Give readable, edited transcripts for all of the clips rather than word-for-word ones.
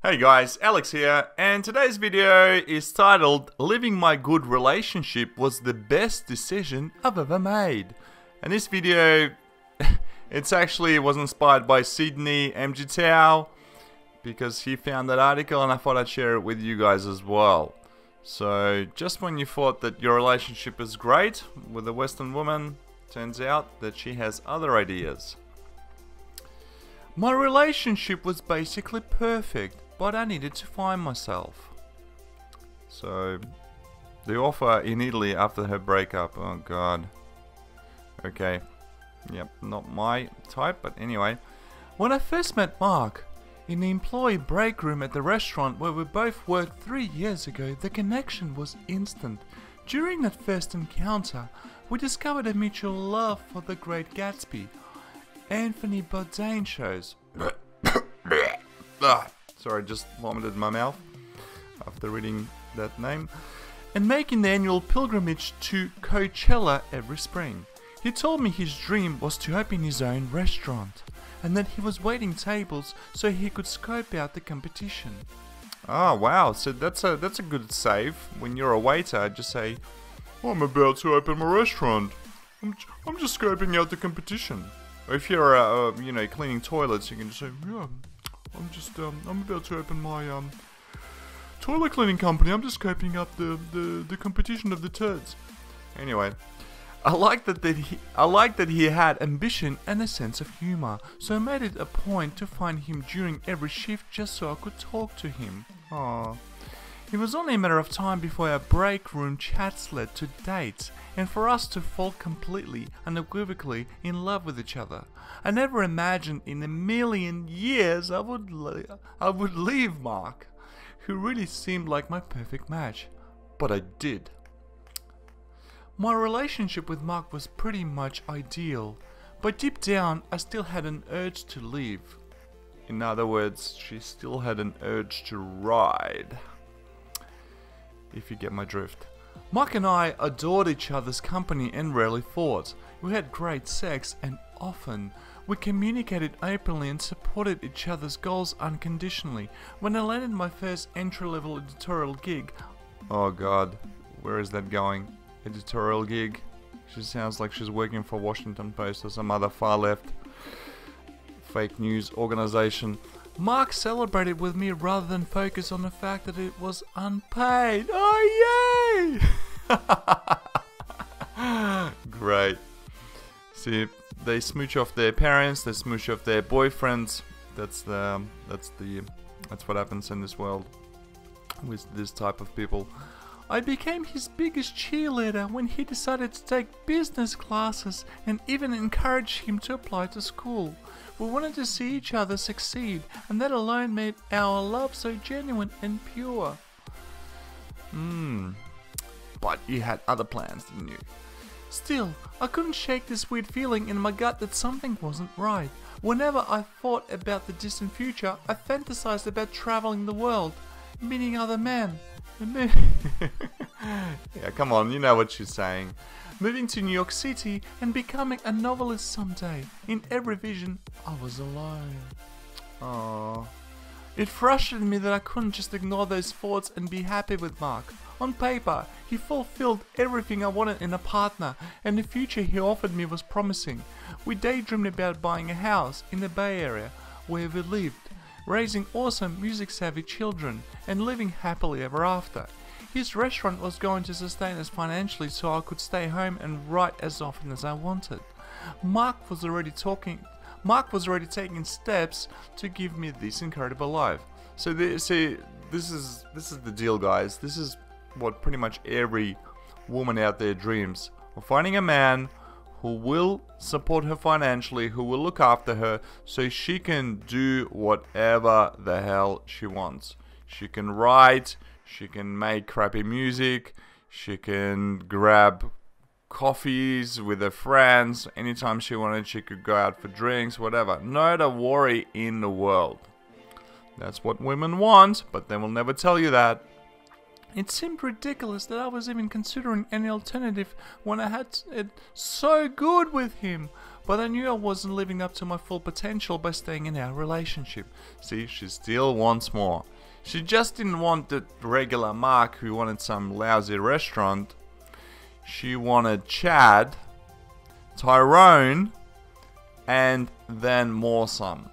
Hey guys, Alex here, and today's video is titled "Living My Good Relationship Was the Best Decision I've Ever Made." And this video, it was inspired by Sydney MG Tao, because he found that article and I thought I'd share it with you guys as well. So, just when you thought that your relationship is great with a Western woman, turns out that she has other ideas. My relationship was basically perfect, but I needed to find myself. So, the offer in Italy after her breakup. Oh god. Okay. Yep, not my type, but anyway. When I first met Mark, in the employee break room at the restaurant where we both worked 3 years ago, the connection was instant. During that first encounter, we discovered a mutual love for the Great Gatsby, Anthony Bourdain shows. Sorry, just vomited in my mouth after reading that name. And making the annual pilgrimage to Coachella every spring. He told me his dream was to open his own restaurant, and that he was waiting tables so he could scope out the competition. Oh wow, so that's a good save. When you're a waiter, just say, "I'm about to open my restaurant. I'm just scoping out the competition." Or if you're cleaning toilets, you can just say, "Yeah, I'm about to open my toilet cleaning company. I'm just scoping up the competition of the turds." Anyway, I like that he had ambition and a sense of humor, so I made it a point to find him during every shift just so I could talk to him. Aww. It was only a matter of time before our break room chats led to dates, and for us to fall completely, unequivocally in love with each other. I never imagined in a million years I would leave Mark, who really seemed like my perfect match, but I did. My relationship with Mark was pretty much ideal, but deep down I still had an urge to leave. In other words, she still had an urge to ride. If you get my drift. Mark and I adored each other's company and rarely fought. We had great sex, and often we communicated openly and supported each other's goals unconditionally. When I landed my first entry-level editorial gig, oh god, where is that going? Editorial gig? She sounds like she's working for Washington Post or some other far-left fake news organization. Mark celebrated with me rather than focus on the fact that it was unpaid. Oh yay! Great. See, they smooch off their parents, they smooch off their boyfriends. That's what happens in this world with this type of people. I became his biggest cheerleader when he decided to take business classes, and even encouraged him to apply to school. We wanted to see each other succeed, and that alone made our love so genuine and pure. But you had other plans, didn't you? Still, I couldn't shake this weird feeling in my gut that something wasn't right. Whenever I thought about the distant future, I fantasized about traveling the world, meeting other men. Yeah, come on, you know what she's saying. Moving to New York City and becoming a novelist someday. In every vision, I was alone. Aww. It frustrated me that I couldn't just ignore those thoughts and be happy with Mark. On paper, he fulfilled everything I wanted in a partner, and the future he offered me was promising. We daydreamed about buying a house in the Bay Area where we lived, raising awesome music-savvy children, and living happily ever after. His restaurant was going to sustain us financially so I could stay home and write as often as I wanted. Mark was already taking steps to give me this incredible life. So this is the deal, guys. This is what pretty much every woman out there dreams of: finding a man who will support her financially, who will look after her so she can do whatever the hell she wants. She can write, she can make crappy music, she can grab coffees with her friends. Anytime she wanted, she could go out for drinks, whatever. Not a worry in the world. That's what women want, but they will never tell you that. It seemed ridiculous that I was even considering any alternative when I had it so good with him. but I knew I wasn't living up to my full potential by staying in our relationship. See, she still wants more. She just didn't want the regular Mark who wanted some lousy restaurant. She wanted Chad, Tyrone, and then more some.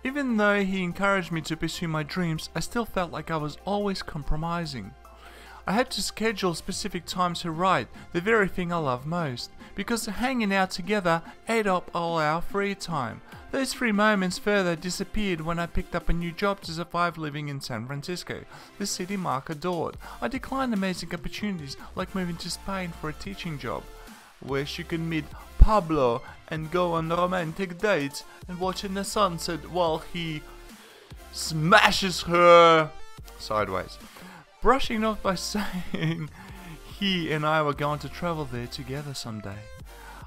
Even though he encouraged me to pursue my dreams, I still felt like I was always compromising. I had to schedule specific times to write, the very thing I love most, because hanging out together ate up all our free time. Those free moments further disappeared when I picked up a new job to survive living in San Francisco, the city Mark adored. I declined amazing opportunities like moving to Spain for a teaching job, where she could meet Pablo and go on romantic dates and watching the sunset while he smashes her sideways. Brushing off by saying he and I were going to travel there together someday.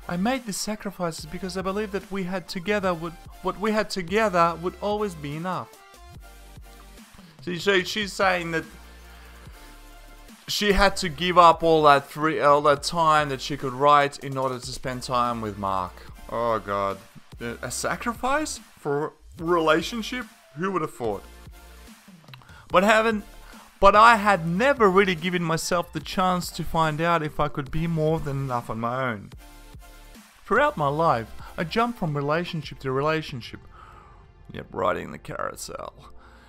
I made these sacrifices because I believed that what we had together would always be enough. So she's saying that she had to give up all that time that she could write in order to spend time with Mark. Oh god. A sacrifice for a relationship? Who would have thought? But I had never really given myself the chance to find out if I could be more than enough on my own. Throughout my life, I jumped from relationship to relationship. Yep, riding the carousel.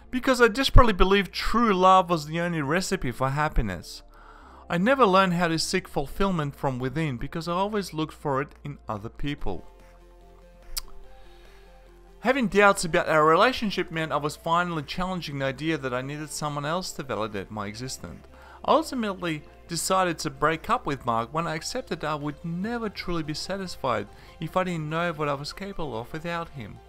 Because I desperately believed true love was the only recipe for happiness. I never learned how to seek fulfillment from within because I always looked for it in other people. Having doubts about our relationship meant I was finally challenging the idea that I needed someone else to validate my existence. I ultimately decided to break up with Mark when I accepted I would never truly be satisfied if I didn't know what I was capable of without him.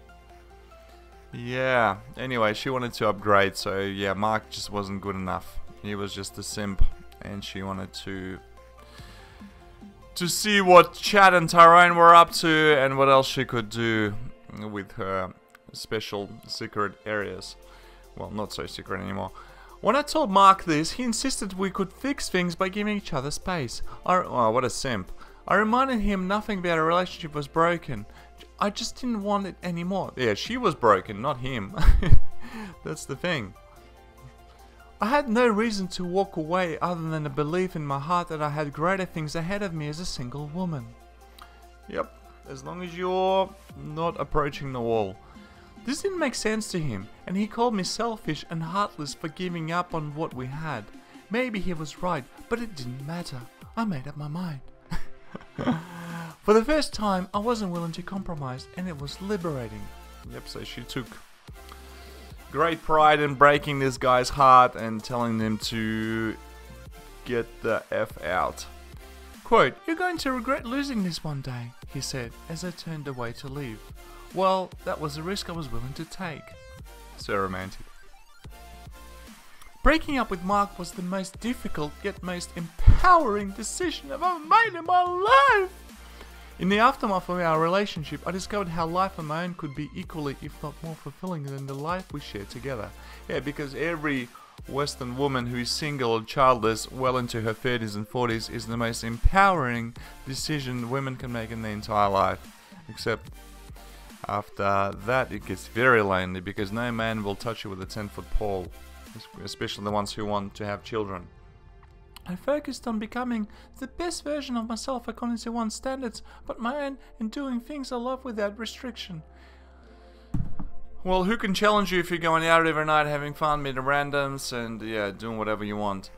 Yeah, anyway, she wanted to upgrade, so yeah, Mark just wasn't good enough. He was just a simp, and she wanted to see what Chad and Tyrone were up to and what else she could do with her special secret areas. Well, not so secret anymore. When I told Mark this, he insisted we could fix things by giving each other space. Oh, what a simp. I reminded him nothing about our relationship was broken. I just didn't want it anymore. Yeah, she was broken, not him. That's the thing. I had no reason to walk away other than a belief in my heart that I had greater things ahead of me as a single woman. Yep. As long as you're not approaching the wall. This didn't make sense to him, and he called me selfish and heartless for giving up on what we had. Maybe he was right, but it didn't matter. I made up my mind. For the first time, I wasn't willing to compromise, and it was liberating. Yep, so she took great pride in breaking this guy's heart and telling him to get the F out. Quote, "You're going to regret losing this one day," he said as I turned away to leave. Well, that was a risk I was willing to take. So romantic. Breaking up with Mark was the most difficult yet most empowering decision I've ever made in my life. In the aftermath of our relationship, I discovered how life on my own could be equally, if not more fulfilling than the life we share together. Yeah, because every Western woman who is single or childless, well into her 30s and 40s, is the most empowering decision women can make in their entire life. Except after that, it gets very lonely because no man will touch you with a 10-foot pole, especially the ones who want to have children. I focused on becoming the best version of myself according to one's standards, but my own, and doing things I love without restriction. Well, who can challenge you if you're going out every night having fun, meeting randoms, and yeah, doing whatever you want?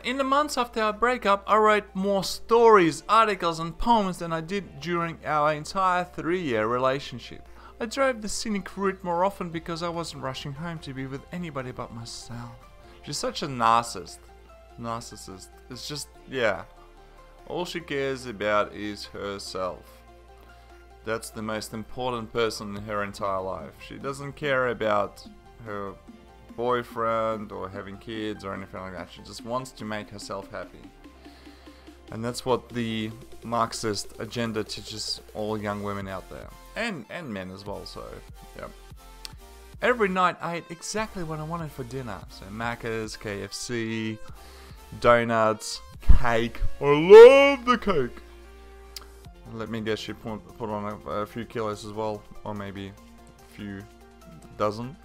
In the months after our breakup, I wrote more stories, articles, and poems than I did during our entire 3-year relationship. I drove the scenic route more often because I wasn't rushing home to be with anybody but myself. She's such a narcissist. It's just, yeah. All she cares about is herself. That's the most important person in her entire life. She doesn't care about her boyfriend or having kids or anything like that. She just wants to make herself happy. And that's what the Marxist agenda teaches all young women out there. And men as well, so, yeah. Every night I ate exactly what I wanted for dinner. So Macca's, KFC, donuts, cake. I love the cake. Let me guess, she put on a few kilos as well, or maybe a few dozen.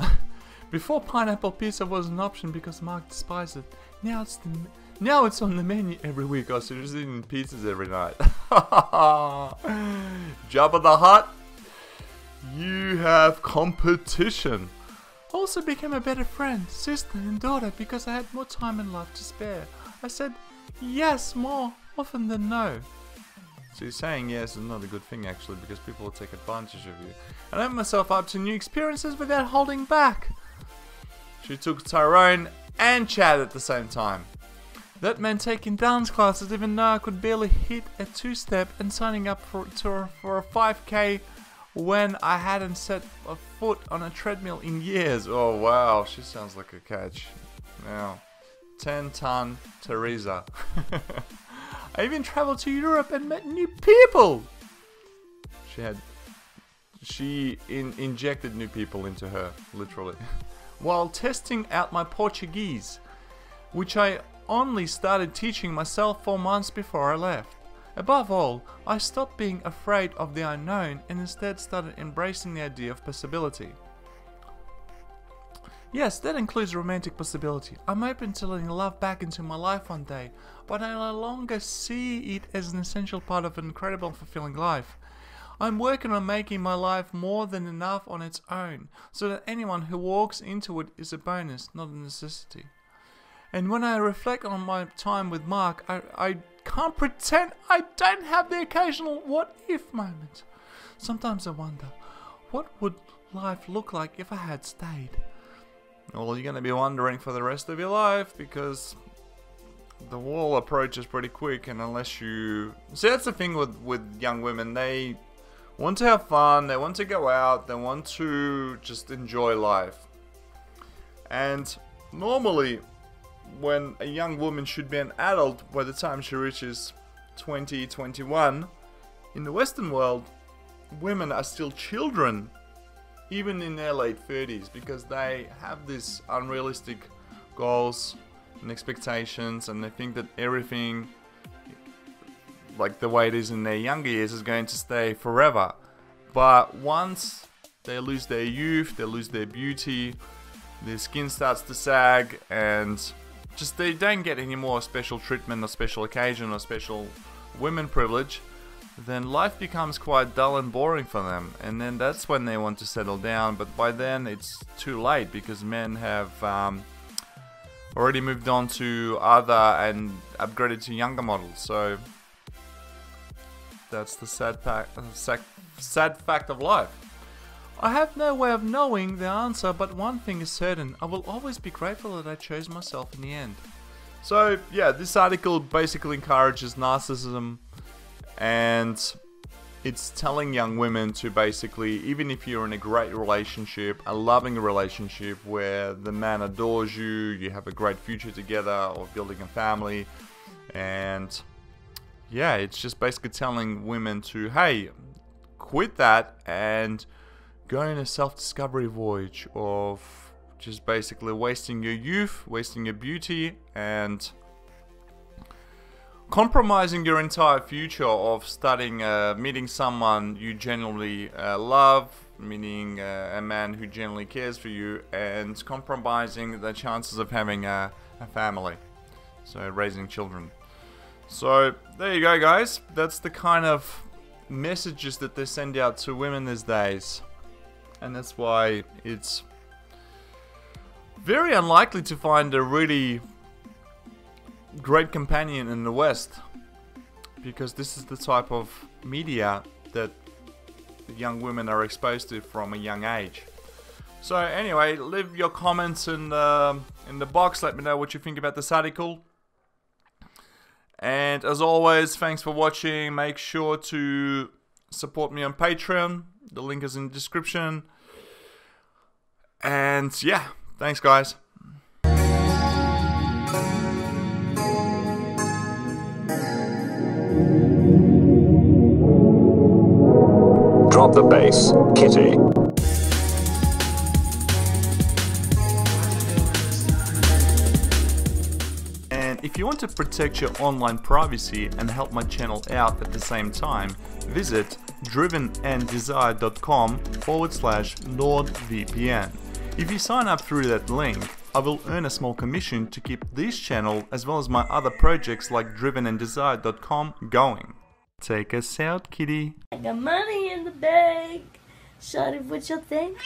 Before pineapple pizza was an option because Mark despised it. Now it's on the menu every week. Oh, so you're just eating pizzas every night. Jabba the Hutt, you have competition. Also became a better friend, sister and daughter because I had more time and life to spare. I said yes more often than no. So you're saying yes is not a good thing actually, because people will take advantage of you. And I opened myself up to new experiences without holding back. She took Tyrone and Chad at the same time. That meant taking dance classes even though I could barely hit a two-step, and signing up for a 5k when I hadn't set a foot on a treadmill in years. Oh wow, she sounds like a catch. Now, 10-ton Teresa. I even traveled to Europe and met new people. She injected new people into her, literally. While testing out my Portuguese, which I only started teaching myself 4 months before I left. Above all, I stopped being afraid of the unknown and instead started embracing the idea of possibility. Yes, that includes romantic possibility. I'm open to letting love back into my life one day, but I no longer see it as an essential part of an incredible and fulfilling life. I'm working on making my life more than enough on its own, so that anyone who walks into it is a bonus, not a necessity. And when I reflect on my time with Mark, I can't pretend I don't have the occasional what-if moment. Sometimes I wonder, what would life look like if I had stayed? Well, you're going to be wondering for the rest of your life, because the wall approaches pretty quick, and unless you... See, that's the thing with young women. They want to have fun, they want to go out, they want to just enjoy life. And normally, when a young woman should be an adult by the time she reaches 20, 21, in the Western world, women are still children, even in their late 30s, because they have these unrealistic goals and expectations, and they think that everything, like the way it is in their younger years, is going to stay forever. But once they lose their youth, they lose their beauty, their skin starts to sag, and just they don't get any more special treatment or special occasion or special women privilege, then life becomes quite dull and boring for them, and then that's when they want to settle down. But by then it's too late, because men have already moved on to other and upgraded to younger models. So that's the sad fact of life. I have no way of knowing the answer, but one thing is certain: I will always be grateful that I chose myself in the end. So yeah, this article basically encourages narcissism, and it's telling young women to basically, even if you're in a great relationship, a loving relationship where the man adores you, you have a great future together, or building a family, and yeah, it's just basically telling women to, hey, quit that and go on a self-discovery voyage of just basically wasting your youth, wasting your beauty, and compromising your entire future of starting, meeting someone you genuinely love, meaning a man who genuinely cares for you, and compromising the chances of having a family, so raising children. So there you go, guys. That's the kind of messages that they send out to women these days. And that's why it's very unlikely to find a really great companion in the West, because this is the type of media that the young women are exposed to from a young age. So anyway, leave your comments in the box. Let me know what you think about this article. And as always, thanks for watching. Make sure to support me on Patreon. The link is in the description. And yeah, thanks guys. Drop the bass, Kitty. And if If you want to protect your online privacy and help my channel out at the same time, visit drivenanddesired.com/NordVPN. If you sign up through that link, I will earn a small commission to keep this channel as well as my other projects like drivenanddesired.com going. Take us out, kitty. I got money in the bank. Shawty, what you think?